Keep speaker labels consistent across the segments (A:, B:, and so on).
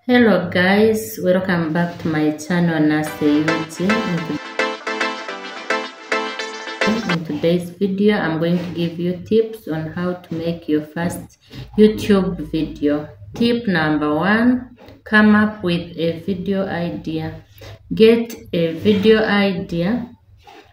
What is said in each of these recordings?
A: Hello guys, welcome back to my channel Nase YouTube. In today's video, I'm going to give you tips on how to make your first YouTube video. Tip number 1, come up with a video idea. Get a video idea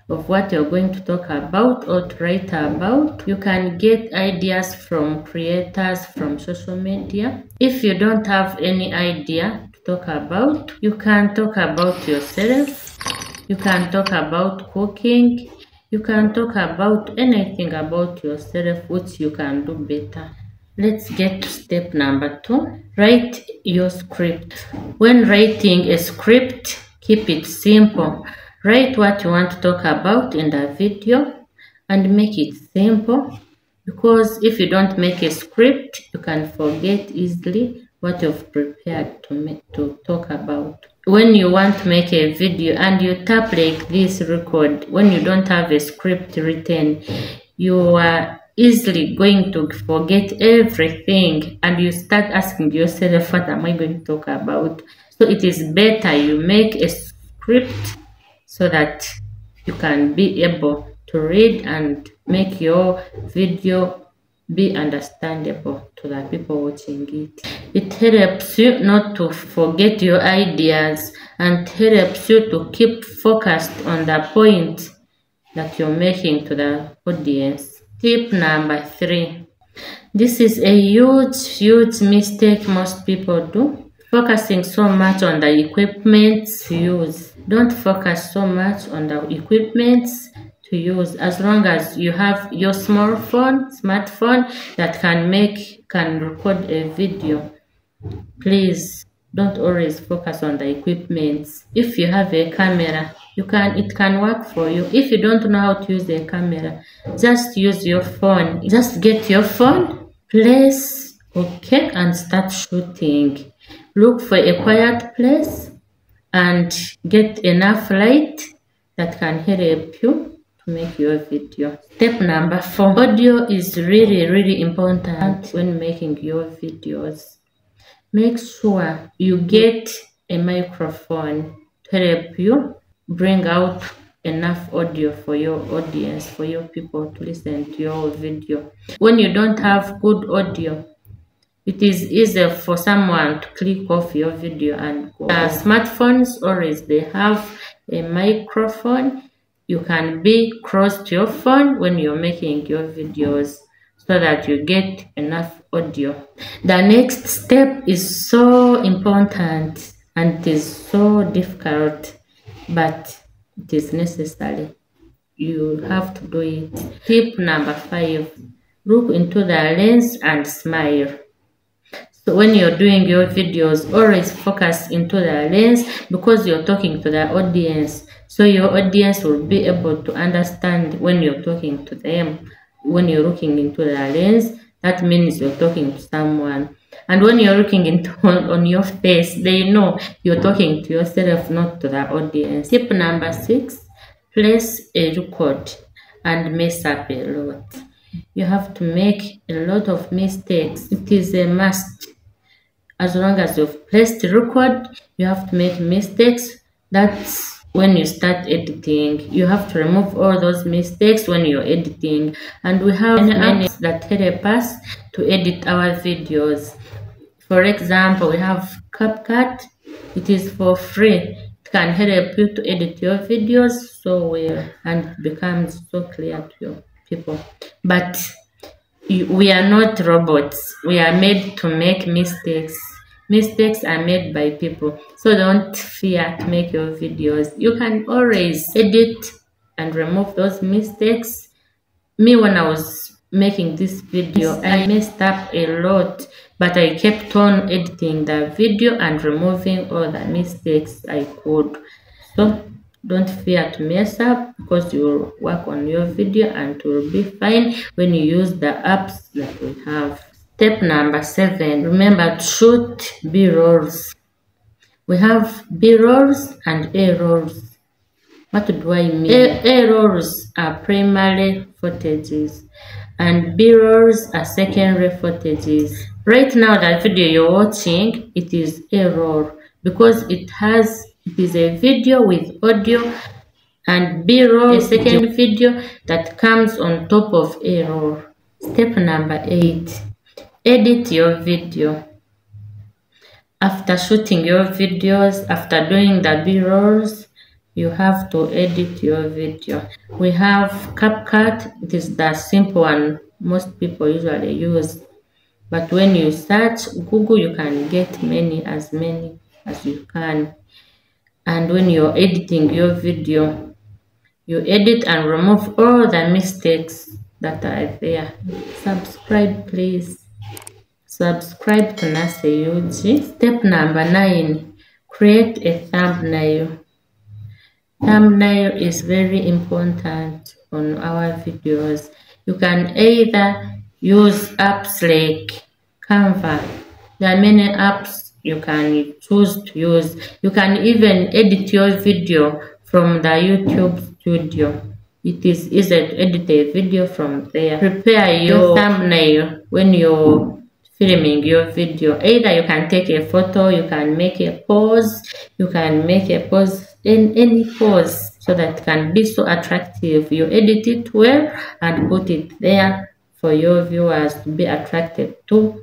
A: of what you're going to talk about or to write about. You can get ideas from creators from social media. If you don't have any idea to talk about, you can talk about yourself. You can talk about cooking. You can talk about anything about yourself which you can do better. Let's get to step number 2. Write your script. When writing a script, keep it simple. Write what you want to talk about in the video and make it simple, because if you don't make a script, you can forget easily what you've prepared to talk about. When you want to make a video and you tap like this record, when you don't have a script written, you are easily going to forget everything and you start asking yourself, what am I going to talk about? So it is better you make a script so that you can be able to read and make your video be understandable to the people watching it. It helps you not to forget your ideas and helps you to keep focused on the point that you're making to the audience. Tip number 3. This is a huge mistake most people do. Focusing so much on the equipment to use. Don't focus so much on the equipment to use. As long as you have your smartphone that can record a video, please don't always focus on the equipment. If you have a camera, it can work for you. If you don't know how to use a camera, just use your phone. Just get your phone, place OK, and start shooting. Look for a quiet place and get enough light that can help you to make your video. Step number 4. Audio is really important when making your videos. Make sure you get a microphone to help you bring out enough audio for your audience, for your people to listen to your video. When you don't have good audio, it is easier for someone to click off your video and go. Smartphones always they have a microphone. You can be close to your phone when you're making your videos so that you get enough audio. The next step is so important and it is so difficult, but it is necessary. You have to do it. Tip number 5. Look into the lens and smile. So when you're doing your videos, always focus into the lens because you're talking to the audience. So your audience will be able to understand when you're talking to them. When you're looking into the lens, that means you're talking to someone. And when you're looking on your face, they know you're talking to yourself, not to the audience. Tip number 6, place a record and mess up a lot. You have to make a lot of mistakes. It is a must. As long as you've placed record, you have to make mistakes. That's when you start editing. You have to remove all those mistakes when you're editing. And we have many apps that help us to edit our videos. For example, we have CapCut. It is for free. It can help you to edit your videos so well and it becomes so clear to your people. But we are not robots. We are made to make mistakes. Mistakes are made by people. So don't fear to make your videos. You can always edit and remove those mistakes. Me, when I was making this video, I messed up a lot, but I kept on editing the video and removing all the mistakes I could. So don't fear to mess up because you will work on your video and it will be fine when you use the apps that we have. Step number 7, remember to shoot B-rolls. We have B-rolls and A-rolls. What do I mean? A-rolls are primary footages and B-rolls are secondary footages. Right now, that video you're watching, it is error because it is a video with audio and B-roll, a second video that comes on top of error. Step number 8, edit your video. After shooting your videos, after doing the B-rolls, you have to edit your video. We have CapCut. It is the simple one most people usually use. But when you search Google, you can get many as you can. And when you're editing your video, you edit and remove all the mistakes that are there. Subscribe, please. Subscribe to Nase Yuji. Step number 9, create a thumbnail. Thumbnail is very important on our videos. You can either use apps like Canva. There are many apps you can choose to use. You can even edit your video from the YouTube studio. It is easy to edit a video from there. Prepare your thumbnail when you're filming your video. Either you can take a photo, you can make a pose, in any pose so that it can be so attractive. You edit it well and put it there for your viewers to be attracted to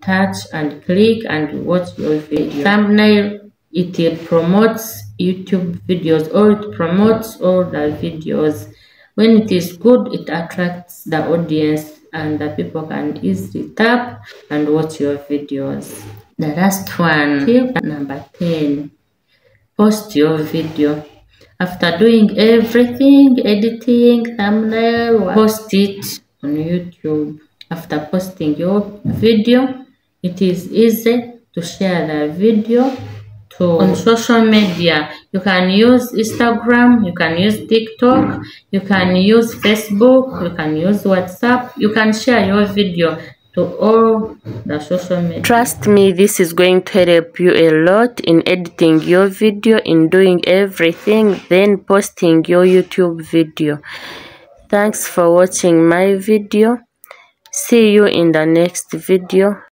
A: touch and click and watch your video. Thumbnail, it promotes YouTube videos, or it promotes all the videos. When it is good, it attracts the audience and the people can easily tap and watch your videos. The last one, tip number 10, post your video. After doing everything, editing, thumbnail, post it on YouTube. After posting your video, it is easy to share the video on social media. You can use Instagram, you can use TikTok, you can use Facebook, you can use WhatsApp. You can share your video to all the social media. Trust me, this is going to help you a lot in editing your video, in doing everything, then posting your YouTube video. Thanks for watching my video. See you in the next video.